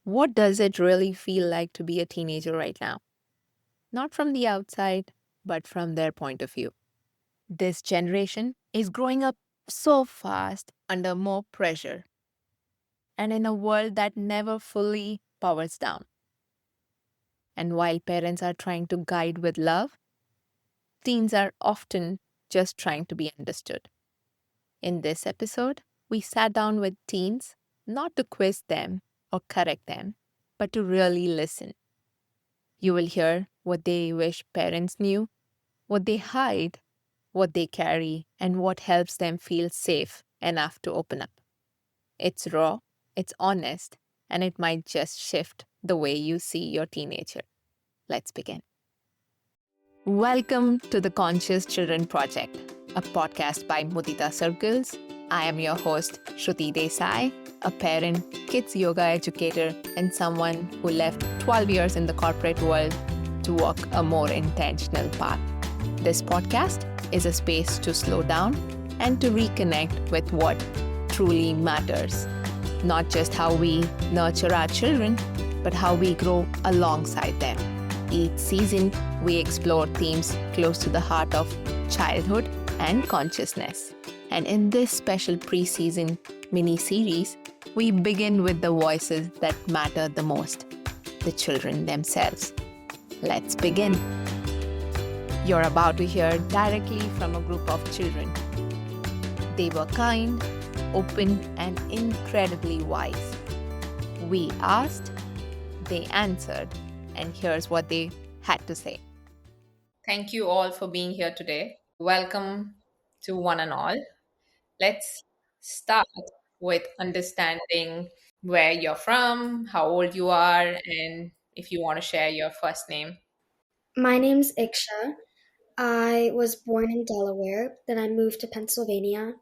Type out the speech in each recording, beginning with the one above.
What does it really feel like to be a teenager right now? Not from the outside, but from their point of view. This generation is growing up so fast under more pressure and in a world that never fully powers down. And while parents are trying to guide with love, teens are often just trying to be understood. In this episode, we sat down with teens not to quiz them or correct them, but to really listen. You will hear what they wish parents knew, what they hide, what they carry, and what helps them feel safe enough to open up. It's raw, it's honest, and it might just shift the way you see your teenager. Let's begin. Welcome to the Conscious Children Project, a podcast by Mudita Circles. I am your host, Shruti Desai, a parent, kids yoga educator, and someone who left 12 years in the corporate world to walk a more intentional path. This podcast is a space to slow down and to reconnect with what truly matters. Not just how we nurture our children, but how we grow alongside them. Each season, we explore themes close to the heart of childhood and consciousness. And in this special pre-season mini-series, we begin with the voices that matter the most, the children themselves. Let's begin. You're about to hear directly from a group of children. They were kind, open, and incredibly wise. We asked, they answered, and here's what they had to say. Thank you all for being here today. Welcome to one and all. Let's start with understanding where you're from, how old you are, and if you want to share your first name. My name's Iksha. I was born in Delaware, then I moved to Pennsylvania.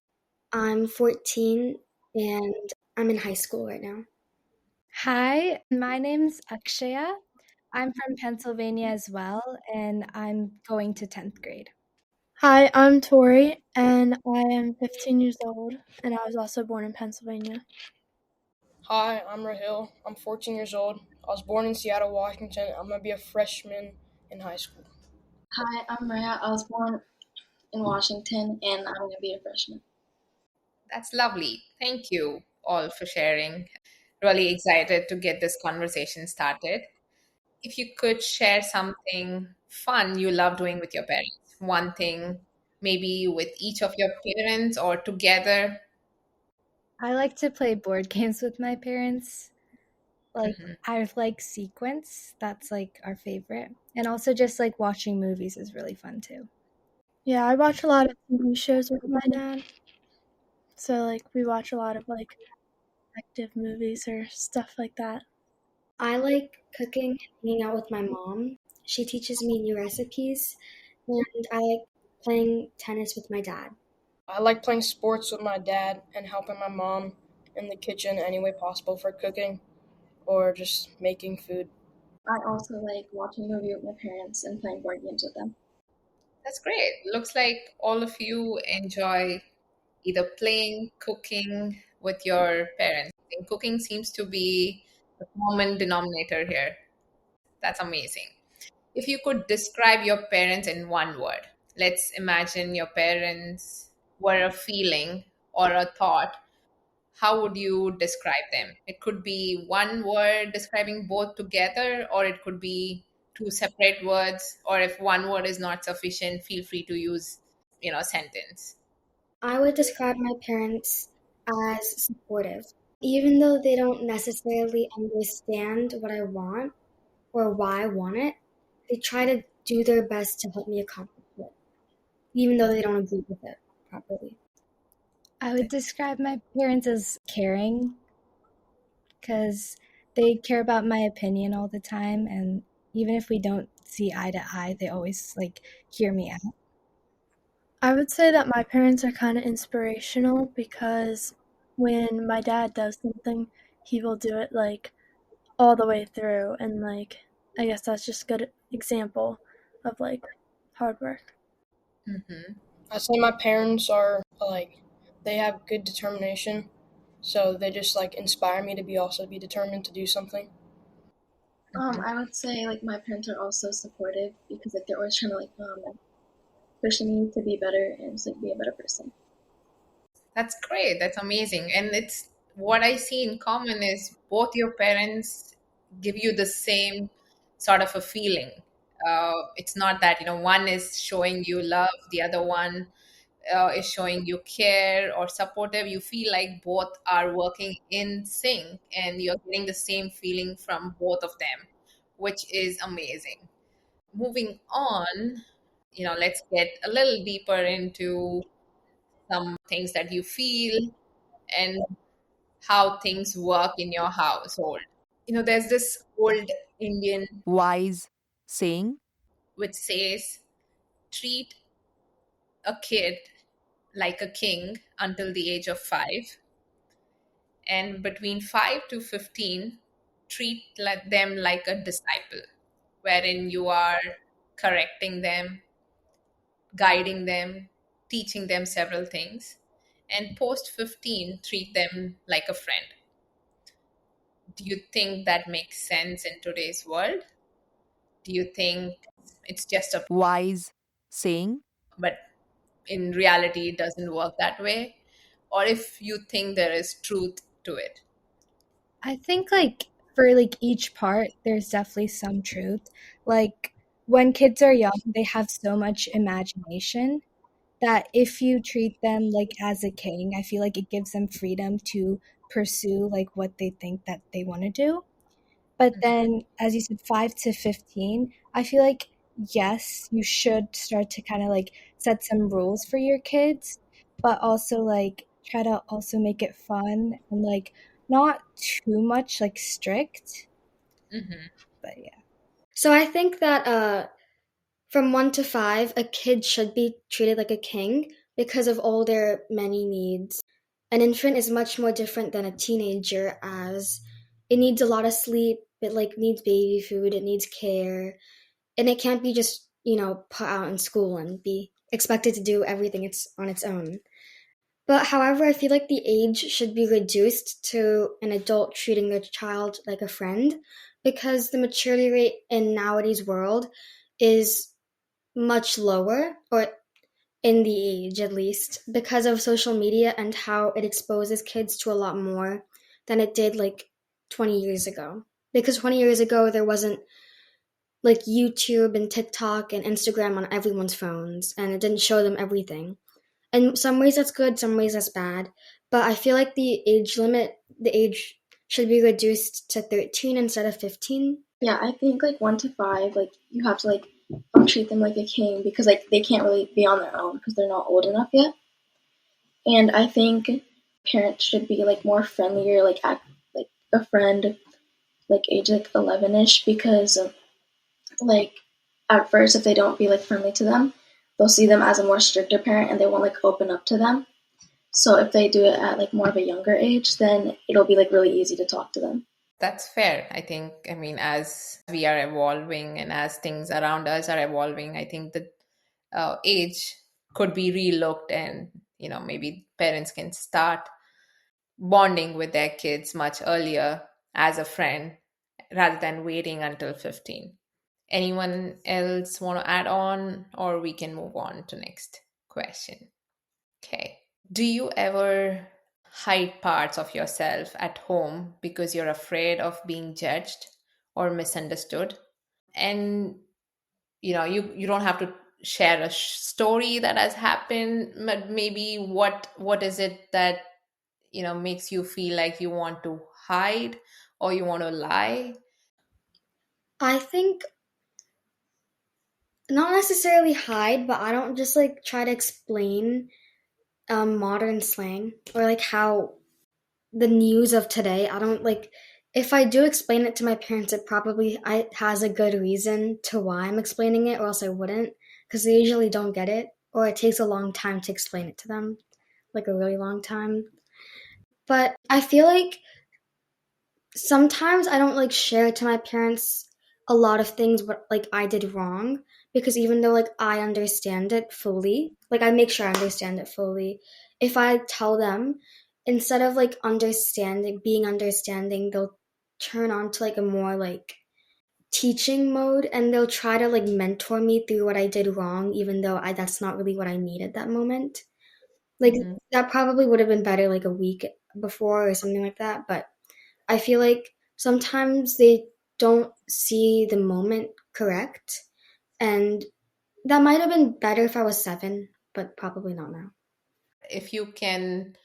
I'm 14 and I'm in high school right now. Hi, my name's Akshaya. I'm from Pennsylvania as well, and I'm going to 10th grade. Hi, I'm Tori, and I am 15 years old, and I was also born in Pennsylvania. Hi, I'm Rahil. I'm 14 years old. I was born in Seattle, Washington. I'm going to be a freshman in high school. Hi, I'm Rhea. I was born in Washington, and I'm going to be a freshman. That's lovely. Thank you all for sharing. Really excited to get this conversation started. If you could share something fun you love doing with your parents, one thing maybe with each of your parents or together. I like to play board games with my parents. I like Sequence. That's like our favorite. And also just like watching movies is really fun too. Yeah, I watch a lot of TV shows with my dad. So, we watch a lot of, detective movies or stuff like that. I like cooking and hanging out with my mom. She teaches me new recipes, and I like playing tennis with my dad. I like playing sports with my dad and helping my mom in the kitchen any way possible for cooking or just making food. I also like watching a movie with my parents and playing board games with them. That's great. Looks like all of you enjoy either playing, cooking with your parents. I think cooking seems to be the common denominator here. That's amazing. If you could describe your parents in one word, let's imagine your parents were a feeling or a thought. How would you describe them? It could be one word describing both together, or it could be two separate words, or if one word is not sufficient, feel free to use, a sentence. I would describe my parents as supportive. Even though they don't necessarily understand what I want or why I want it, they try to do their best to help me accomplish it, even though they don't agree with it properly. I would describe my parents as caring because they care about my opinion all the time, and even if we don't see eye to eye, they always hear me out. I would say that my parents are kind of inspirational because when my dad does something, he will do it all the way through, and I guess that's just a good example of hard work. Mm-hmm. I say my parents are they have good determination. So they just like inspire me to be determined to do something. I would say like my parents are also supportive because like they're always trying to like pushing me to be better and just like be a better person. That's great. That's amazing. And it's what I see in common is both your parents give you the same sort of a feeling. It's not that, one is showing you love, the other one is showing you care or supportive. You feel like both are working in sync and you're getting the same feeling from both of them, which is amazing. Moving on, let's get a little deeper into some things that you feel and how things work in your household. There's this old Indian wise saying which says, treat a kid like a king until the age of 5, and between 5 to 15, treat them like a disciple, wherein you are correcting them, guiding them, teaching them several things. And post 15, treat them like a friend. Do you think that makes sense in today's world? Do you think it's just a wise saying, but in reality it doesn't work that way? Or if you think there is truth to it? I think like for like each part, there's definitely some truth. Like when kids are young, they have so much imagination that if you treat them like as a king, I feel like it gives them freedom to pursue like what they think that they want to do. But then, as you said, 5 to 15, I feel like, yes, you should start to kind of like set some rules for your kids, but also like try to also make it fun and like not too much like strict. Mm-hmm. But yeah. So I think that from 1 to 5, a kid should be treated like a king because of all their many needs. An infant is much more different than a teenager, as it needs a lot of sleep, it like needs baby food, it needs care, and it can't be just, put out in school and be expected to do everything it's on its own. But however, I feel like the age should be reduced to an adult treating their child like a friend, because the maturity rate in nowadays world is much lower, or in the age at least, because of social media and how it exposes kids to a lot more than it did like 20 years ago. Because 20 years ago, there wasn't like YouTube and TikTok and Instagram on everyone's phones, and it didn't show them everything. In some ways, that's good, some ways, that's bad. But I feel like the age should be reduced to 13 instead of 15. Yeah, I think like 1 to 5, like you have to like treat them like a king because like they can't really be on their own because they're not old enough yet. And I think parents should be like more friendlier, like act like a friend, like age like 11ish, because like at first if they don't be like friendly to them, they'll see them as a more stricter parent and they won't like open up to them. So if they do it at like more of a younger age, then it'll be like really easy to talk to them. That's fair. I mean, as we are evolving and as things around us are evolving, I think the age could be relooked, and maybe parents can start bonding with their kids much earlier as a friend rather than waiting until 15. Anyone else want to add on, or we can move on to next question? Okay. Do you ever hide parts of yourself at home because you're afraid of being judged or misunderstood? And you don't have to share a story that has happened, but maybe what is it that makes you feel like you want to hide or you want to lie? I think not necessarily hide, but I don't just like try to explain modern slang or like how the news of today. I don't like, if I do explain it to my parents, it probably has a good reason to why I'm explaining it, or else I wouldn't, because they usually don't get it, or it takes a long time to explain it to them, like a really long time. But I feel like sometimes I don't like share to my parents a lot of things what like I did wrong, because even though like I understand it fully, like I make sure I understand it fully, if I tell them instead of like being understanding, they'll turn on to like a more like teaching mode, and they'll try to like mentor me through what I did wrong, even though that's not really what I need at that moment. Like that probably would have been better like a week before or something like that, but I feel like sometimes they don't see the moment correct, and that might have been better if I was 7, but probably not now. If you can,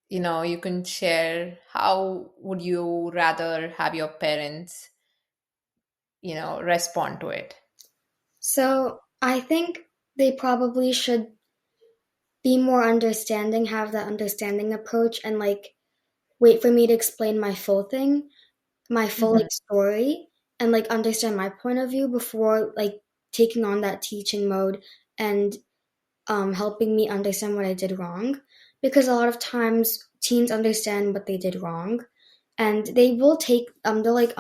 you can share, how would you rather have your parents, respond to it? So I think they probably should be more understanding, have that understanding approach, and like wait for me to explain my full thing, my full like story, and like understand my point of view before like taking on that teaching mode and helping me understand what I did wrong. Because a lot of times teens understand what they did wrong, and they will take they'll like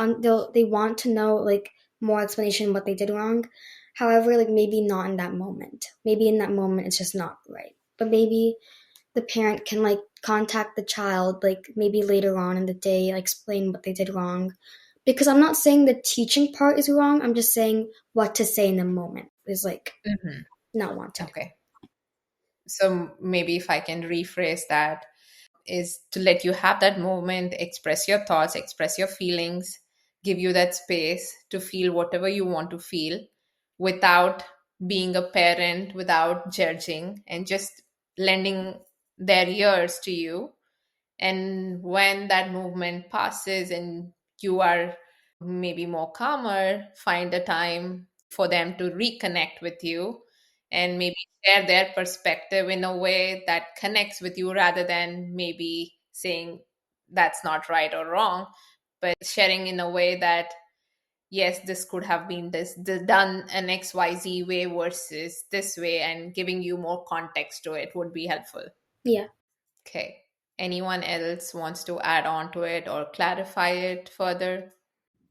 they want to know like more explanation what they did wrong. However, like maybe not in that moment. Maybe in that moment it's just not right. But maybe the parent can like contact the child like maybe later on in the day, like explain what they did wrong. Because I'm not saying the teaching part is wrong. I'm just saying what to say in the moment is like not wanted. Okay. So maybe if I can rephrase that, is to let you have that moment, express your thoughts, express your feelings, give you that space to feel whatever you want to feel without being a parent, without judging, and just lending their ears to you. And when that movement passes and you are maybe more calmer, find a time for them to reconnect with you and maybe share their perspective in a way that connects with you rather than maybe saying that's not right or wrong, but sharing in a way that, yes, this could have been done an XYZ way versus this way, and giving you more context to it would be helpful. Yeah. Okay. Anyone else wants to add on to it or clarify it further?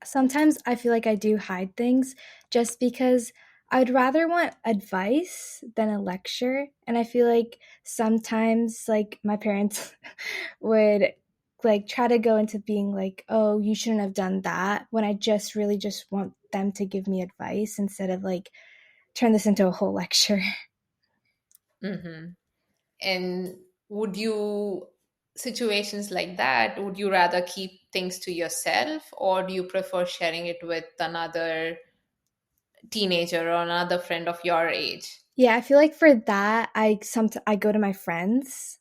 Sometimes I feel like I do hide things just because I'd rather want advice than a lecture. And I feel like sometimes like my parents would like try to go into being like, oh, you shouldn't have done that, when I just really just want them to give me advice instead of like turn this into a whole lecture. Mm-hmm. And would you, situations like that, would you rather keep things to yourself, or do you prefer sharing it with another teenager or another friend of your age? Yeah, I feel like for that I go to my friends,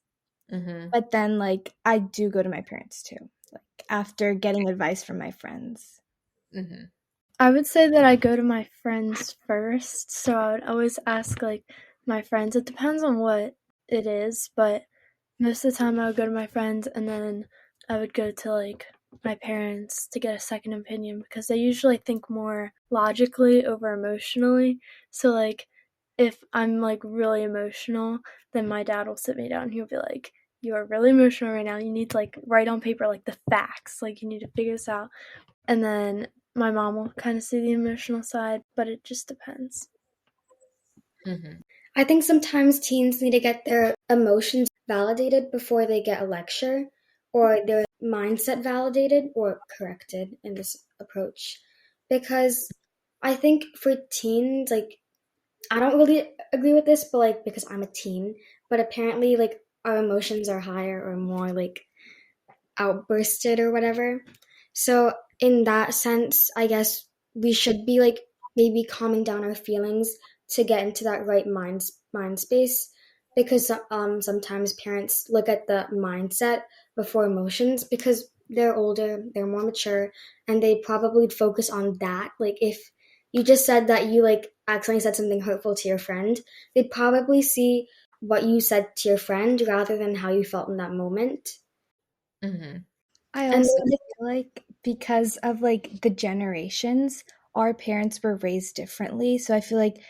Mm-hmm. but then like I do go to my parents too, like after getting advice from my friends. Mm-hmm. I would say that I go to my friends first, so I would always ask like my friends. It depends on what it is, but most of the time I would go to my friends and then I would go to like my parents to get a second opinion because they usually think more logically over emotionally. So like if I'm like really emotional, then my dad will sit me down and he'll be like, you are really emotional right now. You need to like write on paper like the facts. Like you need to figure this out. And then my mom will kind of see the emotional side, but it just depends. Mm-hmm. I think sometimes teens need to get their emotions validated before they get a lecture, or their mindset validated or corrected in this approach. Because I think for teens, like, I don't really agree with this, but like, because I'm a teen, but apparently, like, our emotions are higher or more like outbursted or whatever. So in that sense, I guess we should be like maybe calming down our feelings to get into that right mind space, because sometimes parents look at the mindset before emotions because they're older, they're more mature, and they probably focus on that. Like if you just said that you like accidentally said something hurtful to your friend, they'd probably see what you said to your friend rather than how you felt in that moment. Mm-hmm. I And also feel like because of like the generations, our parents were raised differently. So I feel like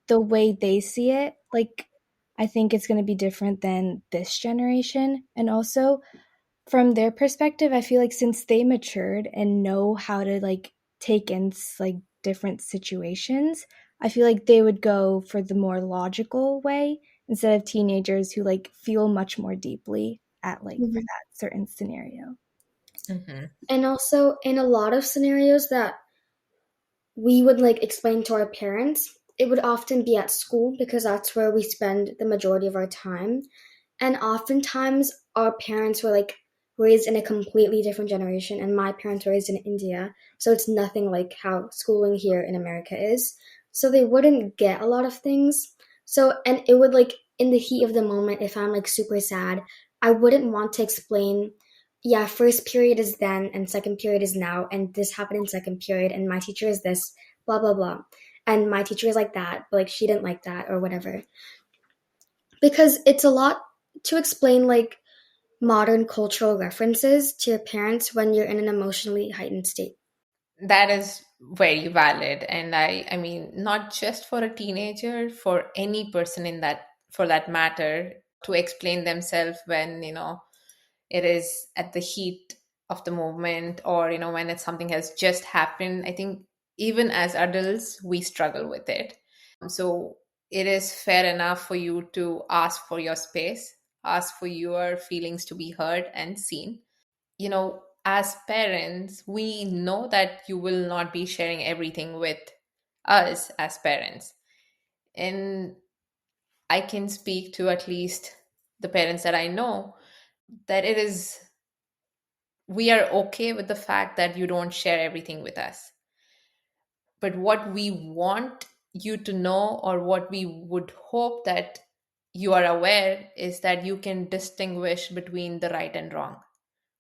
the way they see it, like I think it's going to be different than this generation. And also from their perspective, I feel like since they matured and know how to like take in like different situations, I feel like they would go for the more logical way instead of teenagers who like feel much more deeply. at like for that certain scenario. And also in a lot of scenarios that we would like explain to our parents, it would often be at school because that's where we spend the majority of our time. And oftentimes our parents were like raised in a completely different generation, and my parents were raised in India, so it's nothing like how schooling here in America is. So they wouldn't get a lot of things. So, and it would like in the heat of the moment, if I'm like super sad, I wouldn't want to explain, yeah, first period is then and second period is now, and this happened in second period, and my teacher is this, blah, blah, blah. And my teacher is like that, but like she didn't like that or whatever. Because it's a lot to explain like modern cultural references to your parents when you're in an emotionally heightened state. That is very valid. And I mean, not just for a teenager, for any person in that, for that matter, to explain themselves when, it is at the heat of the moment, or, when it's something has just happened. I think even as adults, we struggle with it. So it is fair enough for you to ask for your space, ask for your feelings to be heard and seen. As parents, we know that you will not be sharing everything with us as parents. And I can speak to at least the parents that I know that we are okay with the fact that you don't share everything with us. But what we want you to know, or what we would hope that you are aware, is that you can distinguish between the right and wrong.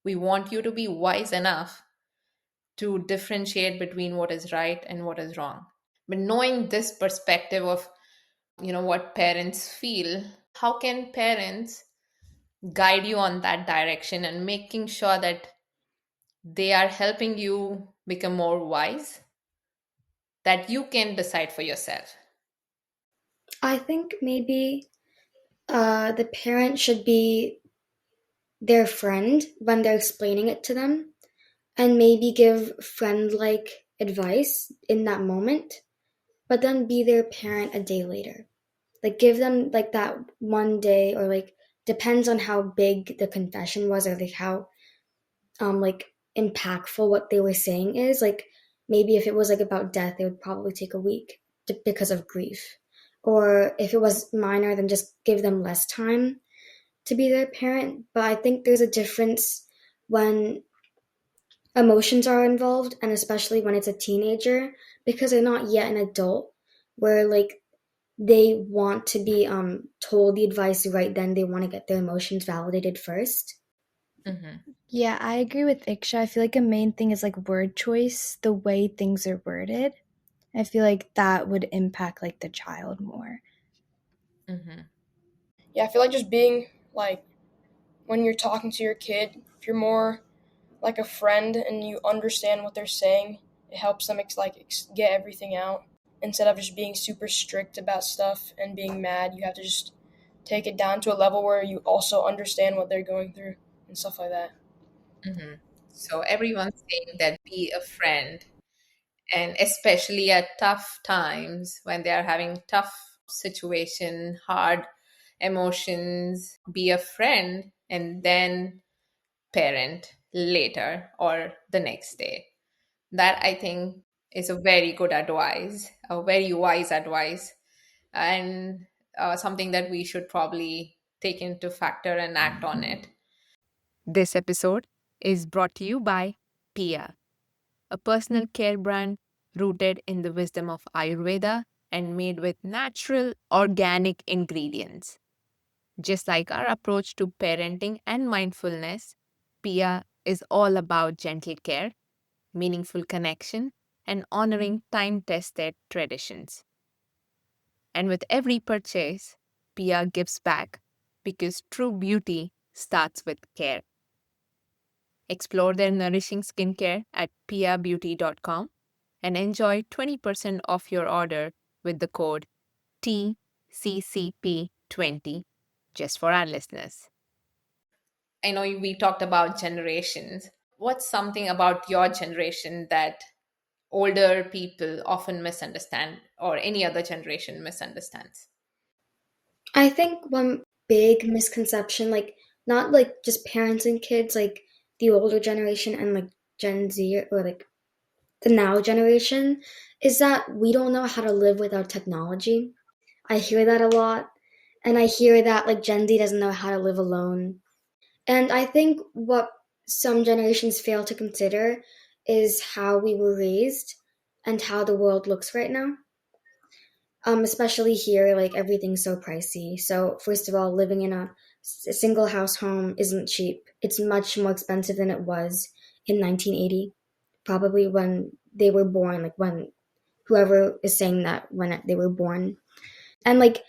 We want you to be wise enough to differentiate between what is right and what is wrong. But knowing this perspective of, what parents feel, how can parents guide you on that direction and making sure that they are helping you become more wise, that you can decide for yourself? I think maybe the parent should be their friend when they're explaining it to them, and maybe give friend like advice in that moment, but then be their parent a day later. Like give them like that one day, or like depends on how big the confession was, or like how like impactful what they were saying is. Like maybe if it was like about death, it would probably take a week because of grief. Or if it was minor, then just give them less time to be their parent. But I think there's a difference when emotions are involved, and especially when it's a teenager, because they're not yet an adult, where like they want to be told the advice right then. They want to get their emotions validated first. Yeah, I agree with Iksha. I feel like a main thing is like word choice, the way things are worded. I feel like that would impact like the child more. Yeah, I feel like just being like, when you're talking to your kid, if you're more like a friend and you understand what they're saying, it helps them get everything out. Instead of just being super strict about stuff and being mad, you have to just take it down to a level where you also understand what they're going through and stuff like that. So everyone's saying that be a friend, and especially at tough times when they are having tough situation, hard emotions, be a friend and then parent later or the next day. That I think is a very good advice, a very wise advice, and something that we should probably take into factor and act on it. This episode is brought to you by Pia, a personal care brand rooted in the wisdom of Ayurveda and made with natural, organic ingredients. Just like our approach to parenting and mindfulness, Pia is all about gentle care, meaningful connection, and honoring time tested traditions. And with every purchase, Pia gives back because true beauty starts with care. Explore their nourishing skincare at piabeauty.com and enjoy 20% off your order with the code TCCP20 just for our listeners. I know we talked about generations. What's something about your generation that older people often misunderstand, or any other generation misunderstands? I think one big misconception, like not like just parents and kids, like the older generation and like Gen Z or like the now generation, is that we don't know how to live without technology. I hear that a lot. And I hear that like Gen Z doesn't know how to live alone. And I think what some generations fail to consider is how we were raised and how the world looks right now. Especially here, like everything's so pricey. So first of all, living in a single house home isn't cheap. It's much more expensive than it was in 1980, probably when they were born, like when whoever is saying that when they were born. And like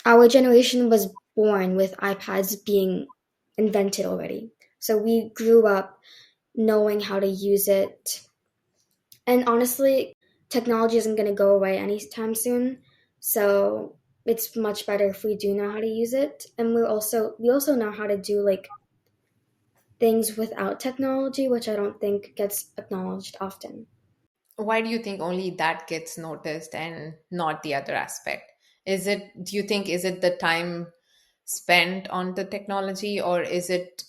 our generation was born with iPads being invented already. So we grew up knowing how to use it. And honestly, technology isn't going to go away anytime soon. So it's much better if we do know how to use it. And we also know how to do like things without technology, which I don't think gets acknowledged often. Why do you think only that gets noticed and not the other aspect? Do you think, is it the time spent on the technology, or is it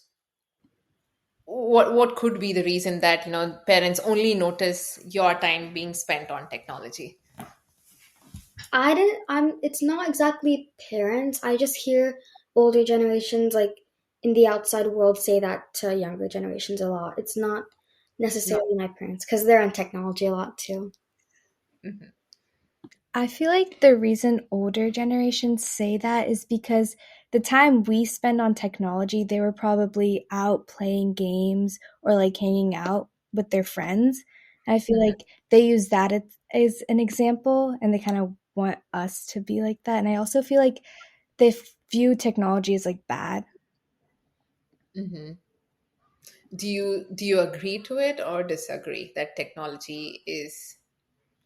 what could be the reason that parents only notice your time being spent on technology? I didn't I'm It's not exactly parents. I just hear older generations like in the outside world say that to younger generations a lot. It's not No. necessarily my parents because they're on technology a lot too. Mhm. I feel like the reason older generations say that is because the time we spend on technology, they were probably out playing games or like hanging out with their friends. And I feel like they use that as an example and they kind of want us to be like that. And I also feel like they view technology as like bad. Mhm. Do you agree to it or disagree that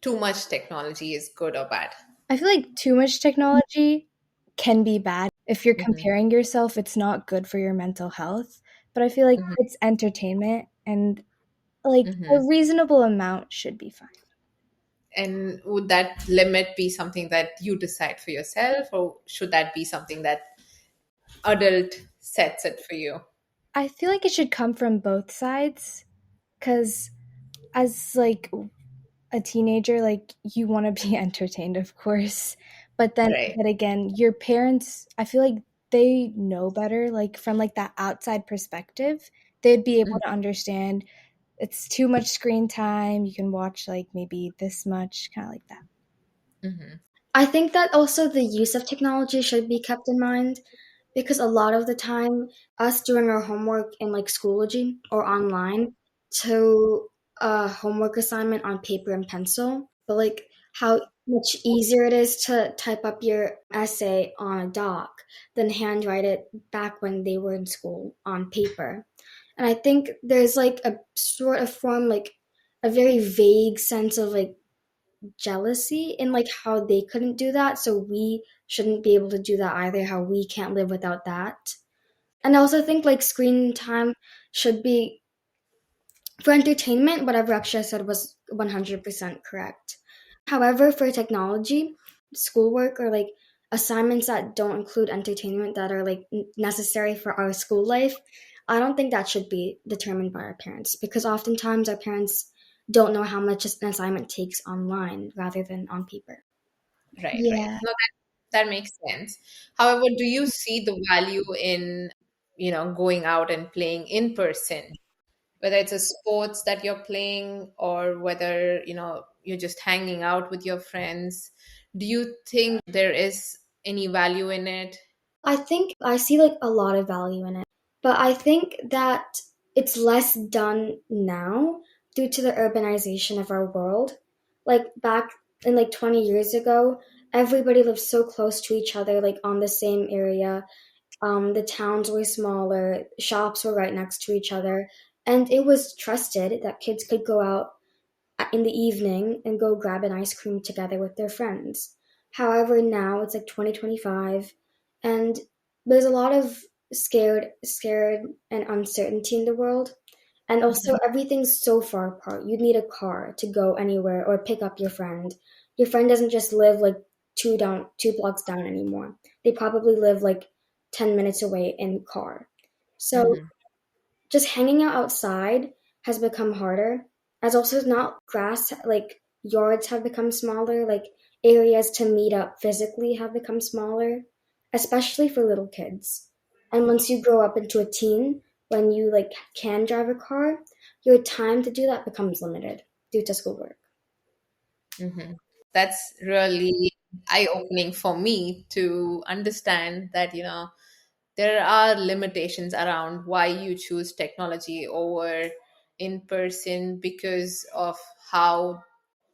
too much technology is good or bad? I feel like too much technology can be bad. If you're Hmm. comparing yourself, it's not good for your mental health. But I feel like Hmm. it's entertainment and like a Hmm. reasonable amount should be fine. And would that limit be something that you decide for yourself, or should that be something that adult sets it for you? I feel like it should come from both sides because as like a teenager, like you want to be entertained, of course. Right. But again, your parents, I feel like they know better, like from like that outside perspective, they'd be able to understand it's too much screen time. You can watch like maybe this much, kind of like that. Mm-hmm. I think that also the use of technology should be kept in mind because a lot of the time, us doing our homework in like Schoology or online to a homework assignment on paper and pencil, but like how much easier it is to type up your essay on a doc than handwrite it back when they were in school on paper. And I think there's like a sort of form, like a very vague sense of like jealousy in like how they couldn't do that, so we shouldn't be able to do that either, how we can't live without that. And I also think like screen time should be for entertainment. Whatever Akshay said was 100% correct. However, for technology, schoolwork or like assignments that don't include entertainment that are like necessary for our school life, I don't think that should be determined by our parents because oftentimes our parents don't know how much an assignment takes online rather than on paper. Right, right. Yeah. No, that makes sense. However, do you see the value in, going out and playing in person, whether it's a sports that you're playing or whether, you're just hanging out with your friends? Do you think there is any value in it? I think I see like a lot of value in it, but I think that it's less done now due to the urbanization of our world. Like back in like 20 years ago, everybody lived so close to each other, like on the same area. The towns were smaller, shops were right next to each other, and it was trusted that kids could go out in the evening and go grab an ice cream together with their friends. However, now it's like 2025 and there's a lot of scared and uncertainty in the world. And also Mhm. everything's so far apart. You need a car to go anywhere or pick up your friend. Your friend doesn't just live like 2 blocks down anymore. They probably live like 10 minutes away in car. So just hanging out outside has become harder, as also not grass, like yards have become smaller, like areas to meet up physically have become smaller, especially for little kids. And once you grow up into a teen, when you like can drive a car, your time to do that becomes limited due to schoolwork. That's really eye-opening for me to understand that, there are limitations around why you choose technology over in person because of how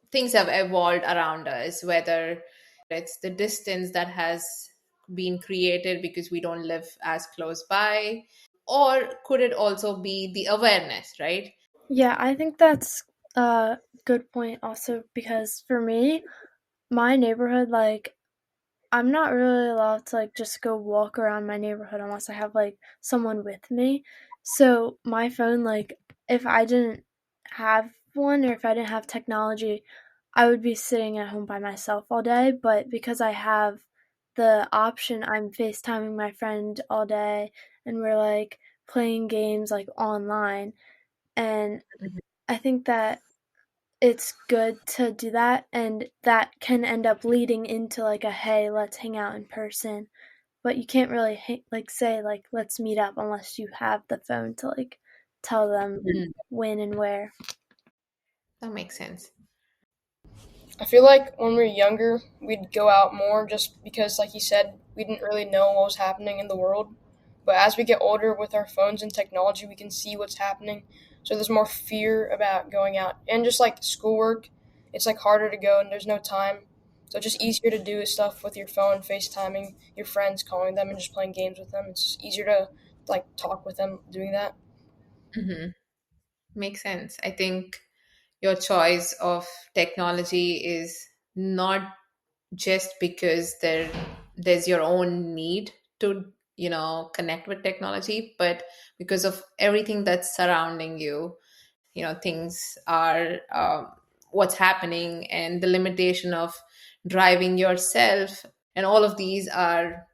things have evolved around us, whether it's the distance that has been created because we don't live as close by, or could it also be the awareness, right? Yeah, I think that's a good point also because for me, my neighborhood, like, I'm not really allowed to like just go walk around my neighborhood unless I have like someone with me. So my phone, like, if I didn't have one or if I didn't have technology, I would be sitting at home by myself all day. But because I have the option, I'm FaceTiming my friend all day and we're like playing games like online. And I think that it's good to do that, and that can end up leading into like a hey, let's hang out in person. But you can't really like say like let's meet up unless you have the phone to like tell them when and where. That makes sense. I feel like when we were younger, we'd go out more just because, like you said, we didn't really know what was happening in the world. But as we get older with our phones and technology, we can see what's happening. So there's more fear about going out. And just like schoolwork, it's like harder to go and there's no time. So it's just easier to do stuff with your phone, FaceTiming your friends, calling them, and just playing games with them. It's just easier to like talk with them doing that. Makes sense. I think your choice of technology is not just because there's your own need to connect with technology, but because of everything that's surrounding you. Things are what's happening and the limitation of driving yourself, and all of these are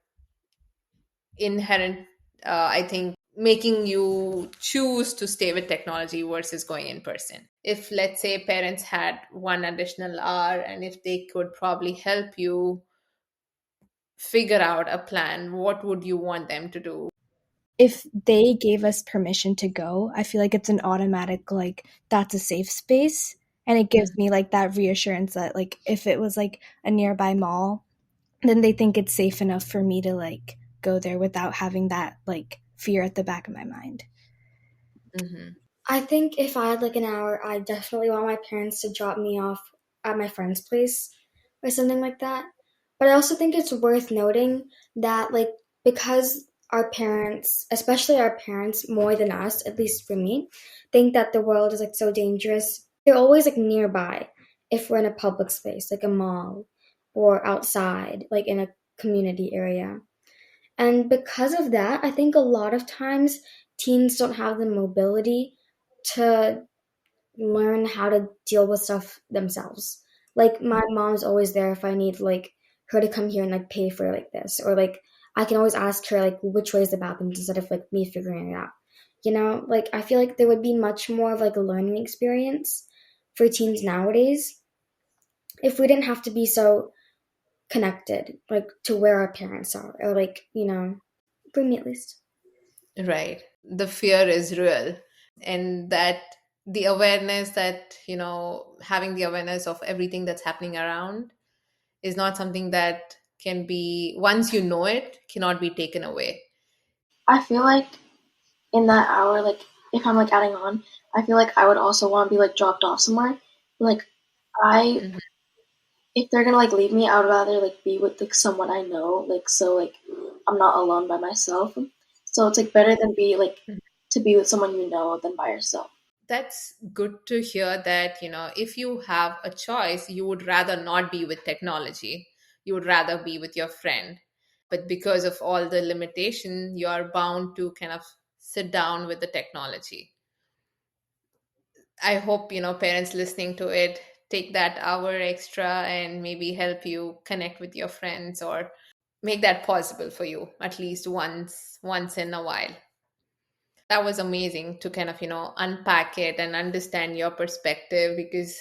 inherent, I think, making you choose to stay with technology versus going in person. If, let's say, parents had one additional hour and if they could probably help you figure out a plan, what would you want them to do? If they gave us permission to go, I feel like it's an automatic, like, that's a safe space. And it gives me like that reassurance that like if it was like a nearby mall, then they think it's safe enough for me to like go there without having that like fear at the back of my mind. I think if I had like an hour, I definitely want my parents to drop me off at my friend's place or something like that. But I also think it's worth noting that like because our parents, especially our parents more than us, at least for me, think that the world is like so dangerous. They're always like nearby if we're in a public space, like a mall or outside, like in a community area. And because of that, I think a lot of times teens don't have the mobility to learn how to deal with stuff themselves. Like my mom's always there if I need like her to come here and like pay for like this, or like I can always ask her like which way is the bathroom instead of like me figuring it out. Like I feel like there would be much more of like a learning experience for teens nowadays if we didn't have to be so connected like to where our parents are, or like for me at least. Right. The fear is real. And that the awareness that, having the awareness of everything that's happening around is not something that can be, once you know it, cannot be taken away. I feel like in that hour, like if I'm like adding on, I feel like I would also want to be like dropped off somewhere. Like I, if they're gonna like leave me, I would rather like be with like someone I know, like so like I'm not alone by myself. So it's like better than be like to be with someone you know than by yourself. That's good to hear that, if you have a choice, you would rather not be with technology. You would rather be with your friend. But because of all the limitation, you're bound to kind of sit down with the technology. I hope, parents listening to it take that hour extra and maybe help you connect with your friends or make that possible for you at least once in a while. That was amazing to kind of, unpack it and understand your perspective, because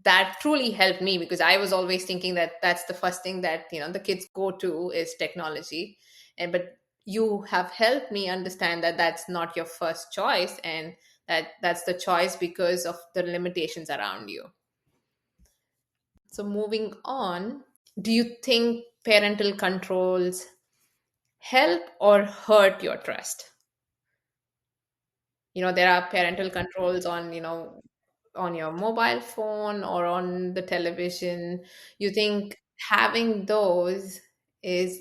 that truly helped me, because I was always thinking that that's the first thing that, the kids go to is technology. But you have helped me understand that that's not your first choice, and that's the choice because of the limitations around you. So moving on, do you think parental controls help or hurt your trust? There are parental controls on, on your mobile phone or on the television. You think having those is,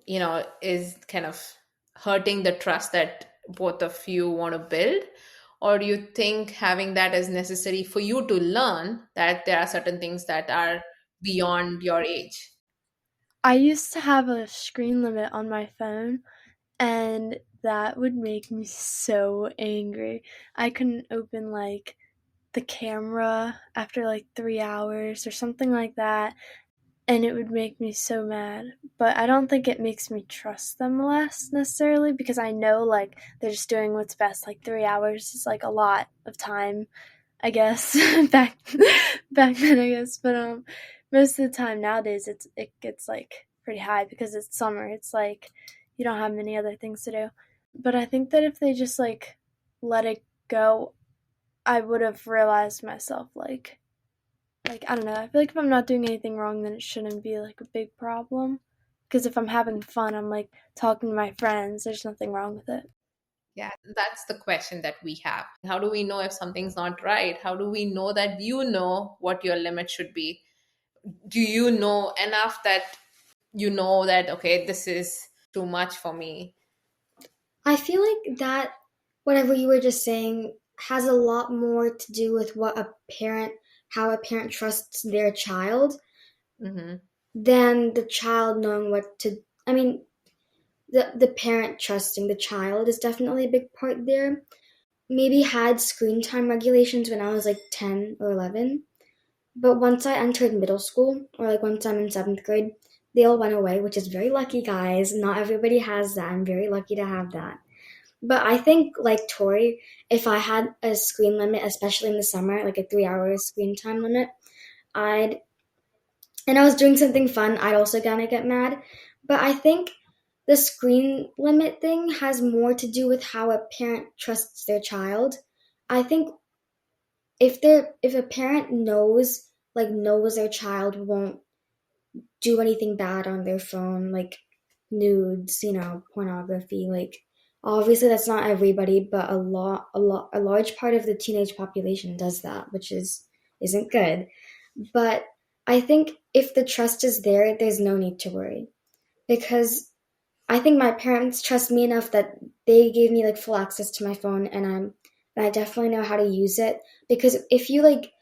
is kind of hurting the trust that both of you want to build? Or do you think having that is necessary for you to learn that there are certain things that are beyond your age? I used to have a screen limit on my phone, and that would make me so angry. I couldn't open like the camera after like 3 hours or something like that, and it would make me so mad. But I don't think it makes me trust them less necessarily, because I know like they're just doing what's best. Like 3 hours is like a lot of time, I guess. back then, I guess. But most of the time nowadays it gets like pretty high because it's summer. It's like you don't have many other things to do. But I think that if they just like let it go, I would have realized myself like I don't know. I feel like if I'm not doing anything wrong, then it shouldn't be like a big problem. Because if I'm having fun, I'm like talking to my friends. There's nothing wrong with it. Yeah, that's the question that we have. How do we know if something's not right? How do we know that you know what your limit should be? Do you know enough that you know that, okay, this is too much for me? I feel like that, whatever you were just saying, has a lot more to do with how a parent trusts their child Mm-hmm. than the child knowing what to. I mean, the parent trusting the child is definitely a big part there. Maybe had screen time regulations when I was like 10 or 11, but once I entered middle school, or like once I'm in seventh grade, they all went away, which is very lucky, guys. Not everybody has that. I'm very lucky to have that. But I think, like Tori, if I had a screen limit, especially in the summer, like a 3 hour screen time limit, I'd, and I was doing something fun, I'd also gonna get mad. But I think the screen limit thing has more to do with how a parent trusts their child. I think if a parent knows their child won't do anything bad on their phone, like nudes, pornography, like obviously that's not everybody, but a large part of the teenage population does that, which isn't good. But I think if the trust is there, there's no need to worry, because I think my parents trust me enough that they gave me like full access to my phone, and I definitely know how to use it. Because if you like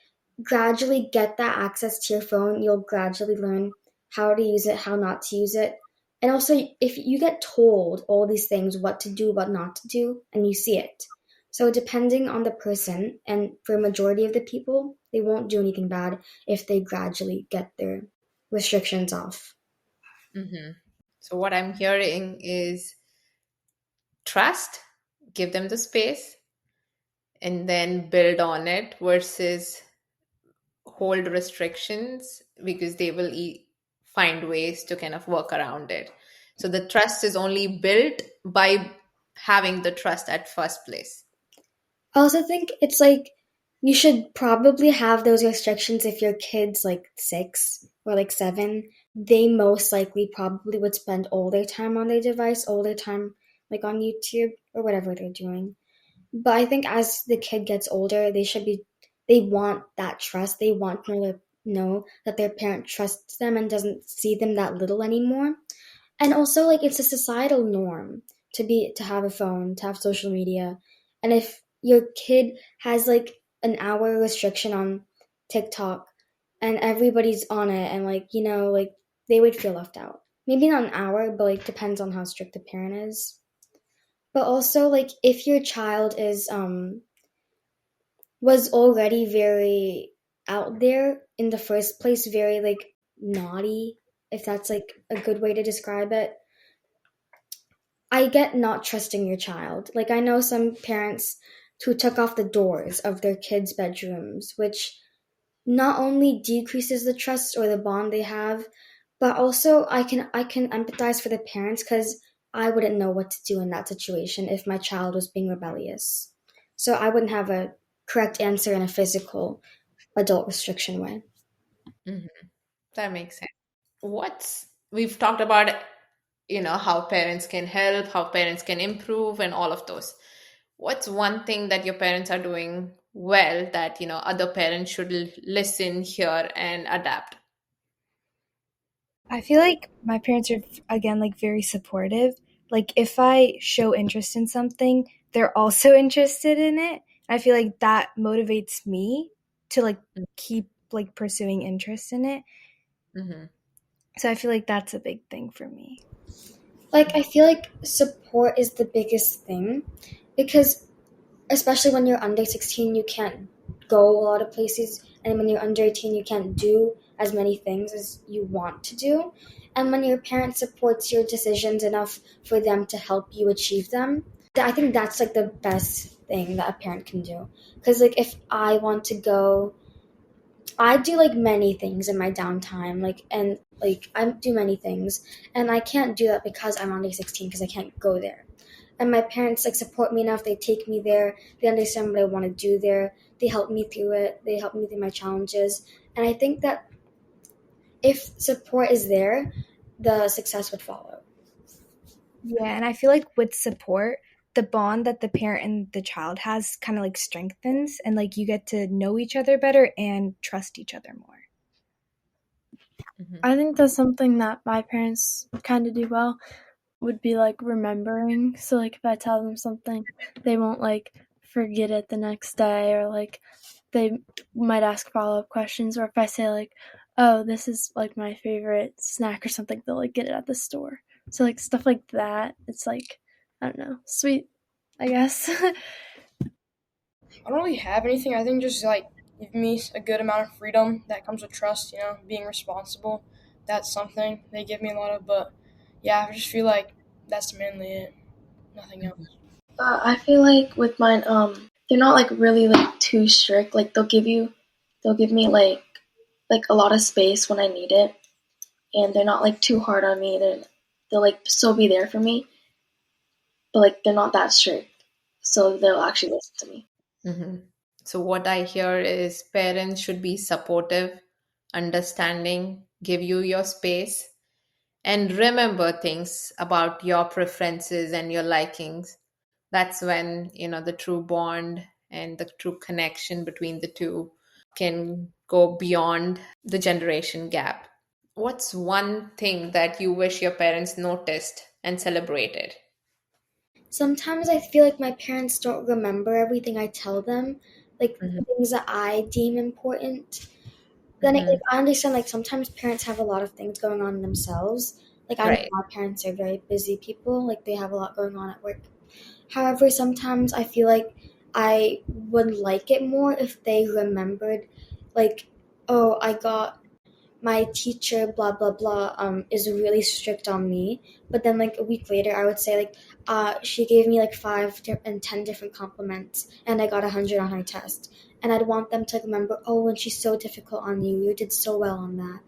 gradually get that access to your phone, you'll gradually learn how to use it, how not to use it. And also, if you get told all these things, what to do, what not to do, and you see it. So depending on the person, and for a majority of the people, they won't do anything bad if they gradually get their restrictions off. Mm-hmm. So what I'm hearing is trust, give them the space, and then build on it, versus hold restrictions, because they will find ways to kind of work around it. So the trust is only built by having the trust at first place. I also think it's like you should probably have those restrictions if your kid's like 6 or like 7. They most likely probably would spend all their time on their device, all their time like on YouTube or whatever they're doing. But I think as the kid gets older, they want that trust. They want to know that their parent trusts them and doesn't see them that little anymore. And also like it's a societal norm to have a phone, to have social media. And if your kid has like an hour restriction on TikTok and everybody's on it, and like they would feel left out. Maybe not an hour, but like depends on how strict the parent is. But also like if your child is was already very out there in the first place, very like naughty, if that's like a good way to describe it, I get not trusting your child. Like, I know some parents who took off the doors of their kids' bedrooms, which not only decreases the trust or the bond they have, but also I can empathize for the parents because I wouldn't know what to do in that situation if my child was being rebellious. So I wouldn't have a correct answer in a physical adult restriction way. Mhm. That makes sense. We've talked about, how parents can help, how parents can improve, and all of those. What's one thing that your parents are doing well that, other parents should listen, hear, and adapt? I feel like my parents are, again, like very supportive. Like if I show interest in something, they're also interested in it. I feel like that motivates me to like keep like pursuing interest in it. Mm-hmm. So I feel like that's a big thing for me. Like, I feel like support is the biggest thing because, especially when you're under 16, you can't go a lot of places. And when you're under 18, you can't do as many things as you want to do. And when your parent supports your decisions enough for them to help you achieve them, I think that's like the best thing that a parent can do. Because, like, if I want to go, I do like many things in my downtime, like I do many things, and I can't do that because I'm under 16 because I can't go there. And my parents like support me enough. They take me there. They understand what I want to do there. They help me through it. They help me through my challenges. And I think that if support is there, the success would follow. Yeah, and I feel like with support, the bond that the parent and the child has kind of like strengthens, and like you get to know each other better and trust each other more. Mm-hmm. I think that's something that my parents kind of do well would be like remembering. So like if I tell them something, they won't like forget it the next day, or like they might ask follow-up questions, or if I say like, oh, this is like my favorite snack or something, they'll like get it at the store. So like stuff like that, it's like, I don't know, sweet, I guess. I don't really have anything. I think just like give me a good amount of freedom that comes with trust, being responsible. That's something they give me a lot of. But yeah, I just feel like that's mainly it. Nothing else. I feel like with mine, they're not like really like too strict. Like they'll give me like a lot of space when I need it, and they're not like too hard on me. They'll like still be there for me, but like they're not that strict, so they'll actually listen to me. Mm-hmm. So, what I hear is parents should be supportive, understanding, give you your space, and remember things about your preferences and your likings. That's when, the true bond and the true connection between the two can go beyond the generation gap. What's one thing that you wish your parents noticed and celebrated? Sometimes I feel like my parents don't remember everything I tell them, like Mhm. things that I deem important. Then Mhm. I understand like sometimes parents have a lot of things going on themselves. Like I know Right. my parents are very busy people, like they have a lot going on at work. However, sometimes I feel like I would like it more if they remembered, like, oh, I got my teacher, blah blah blah, is really strict on me. But then like a week later, I would say like, she gave me like 5 and 10 different compliments, and I got 100 on her test. And I'd want them to remember, oh, when she's so difficult on you, you did so well on that.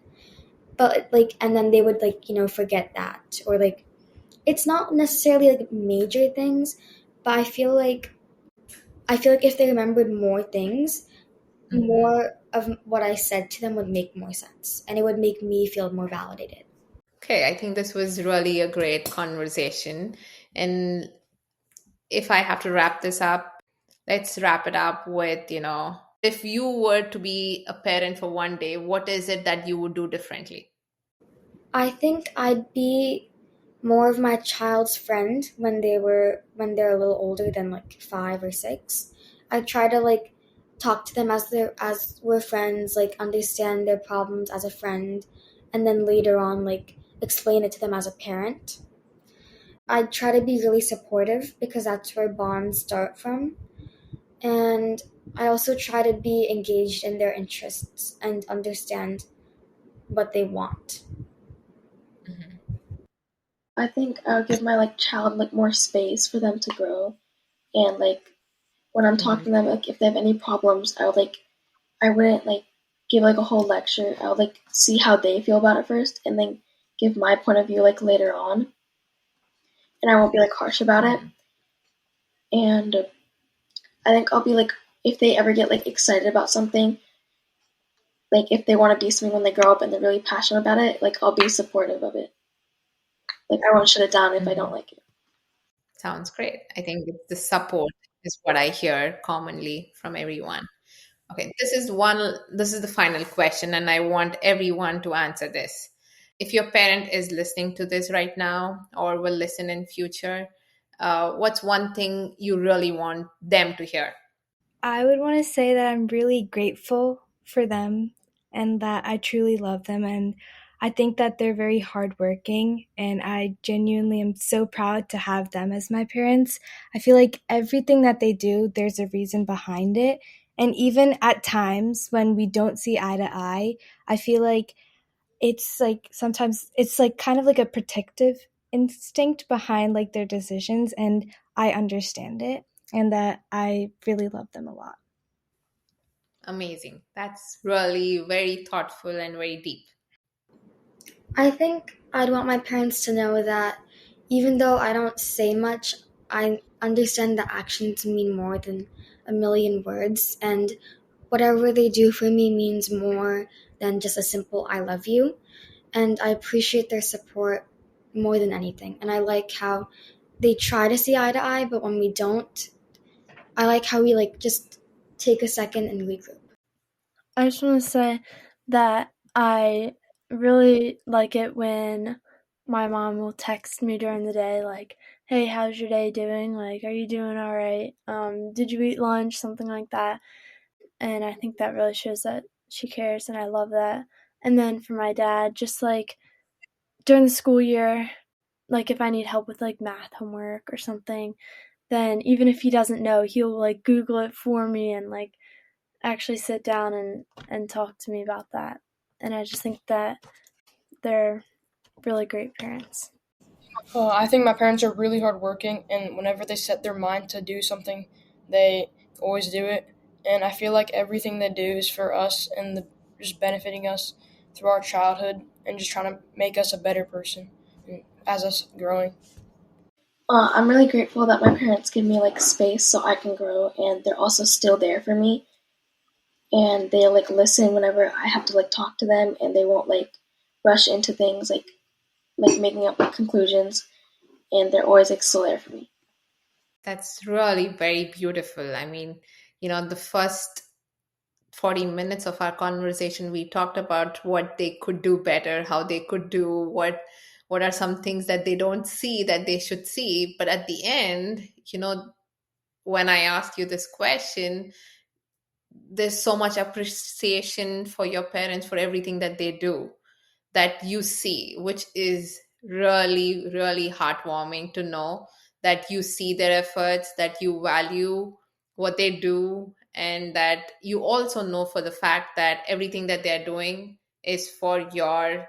But like, and then they would like forget that, or like it's not necessarily like major things, but I feel like if they remembered more things, Mhm. more of what I said to them would make more sense, and it would make me feel more validated. Okay, I think this was really a great conversation. And if I have to wrap this up, let's wrap it up with, if you were to be a parent for one day, what is it that you would do differently? I think I'd be more of my child's friend when they're a little older than like 5 or 6. I try to like talk to them as we're friends, like understand their problems as a friend, and then later on like explain it to them as a parent. I try to be really supportive because that's where bonds start from. And I also try to be engaged in their interests and understand what they want. Mhm. I think I would give my child more space for them to grow, and when I'm talking to them, if they have any problems, I wouldn't give a whole lecture. I would see how they feel about it first, and then give my point of view later on, and I won't be harsh about it. And I think I'll be if they ever get excited about something, if they want to be something when they grow up and they're really passionate about it, I'll be supportive of it. I won't shut it down if I don't like it. Sounds great. I think the support is what I hear commonly from everyone. Okay, this is the final question, and I want everyone to answer this. If your parent is listening to this right now or will listen in future, what's one thing you really want them to hear? I would want to say that I'm really grateful for them and that I truly love them. And I think that they're very hardworking. And I genuinely am so proud to have them as my parents. I feel like everything that they do, there's a reason behind it. And even at times when we don't see eye to eye, I feel like it's sometimes it's kind of a protective instinct behind their decisions, and I understand it, and that I really love them a lot. Amazing. That's really very thoughtful and very deep. I think I'd want my parents to know that even though I don't say much, I understand that actions mean more than a million words, and whatever they do for me means more than just a simple I love you. And I appreciate their support more than anything. And I like how they try to see eye to eye, but when we don't, I like how we just take a second and regroup. I just want to say that I really like it when my mom will text me during the day, hey, how's your day doing? Are you doing all right? Did you eat lunch? Something like that. And I think that really shows that she cares, and I love that. And then for my dad, just during the school year, if I need help with math homework or something, then even if he doesn't know, he'll Google it for me and actually sit down and talk to me about that. And I just think that they're really great parents. I think my parents are really hardworking, and whenever they set their mind to do something, they always do it. And I feel like everything they do is for us and just benefiting us through our childhood and just trying to make us a better person as us growing. I'm really grateful that my parents give me space so I can grow, and they're also still there for me. And they listen whenever I have to talk to them, and they won't rush into things making up conclusions, and they're always still there for me. That's really very beautiful. I mean, the first 40 minutes of our conversation, we talked about what they could do better, how they could do what are some things that they don't see that they should see. But at the end, when I asked you this question, there's so much appreciation for your parents for everything that they do that you see, which is really, really heartwarming to know that you see their efforts, that you value what they do, and that you also know for the fact that everything that they're doing is for your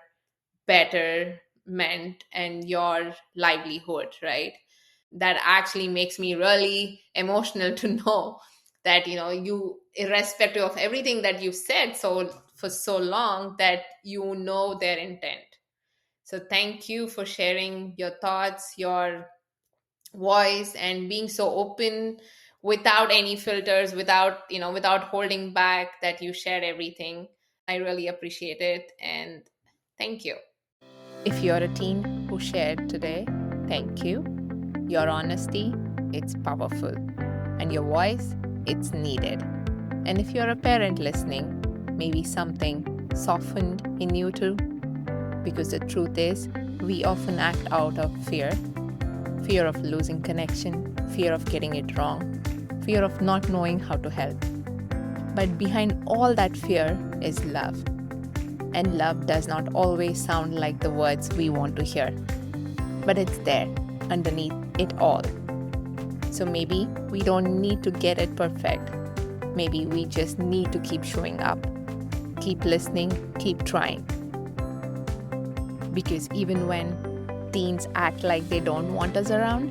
betterment and your livelihood, right? That actually makes me really emotional to know that you, irrespective of everything that you've said for so long, that you know their intent. So thank you for sharing your thoughts, your voice, and being so open without any filters, without holding back, that you shared everything. I really appreciate it, and thank you. If you're a teen who shared today, thank you. Your honesty, it's powerful. And your voice, it's needed. And if you're a parent listening, maybe something softened in you too. Because the truth is, we often act out of fear of losing connection, fear of getting it wrong, fear of not knowing how to help. But behind all that fear is love. And love does not always sound like the words we want to hear. But it's there, underneath it all. So maybe we don't need to get it perfect. Maybe we just need to keep showing up, keep listening, keep trying. Because even when teens act like they don't want us around?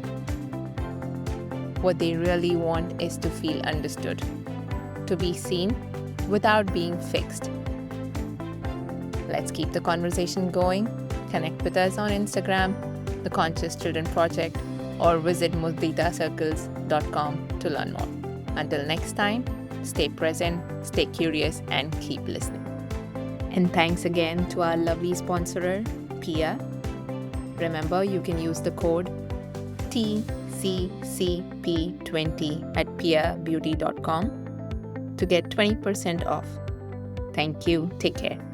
What they really want is to feel understood, to be seen without being fixed. Let's keep the conversation going. Connect with us on Instagram, The Conscious Children Project, or visit muditacircles.com to learn more. Until next time, stay present, stay curious, and keep listening. And thanks again to our lovely sponsor, Pia. Remember, you can use the code TCCP20 at piabeauty.com to get 20% off. Thank you. Take care.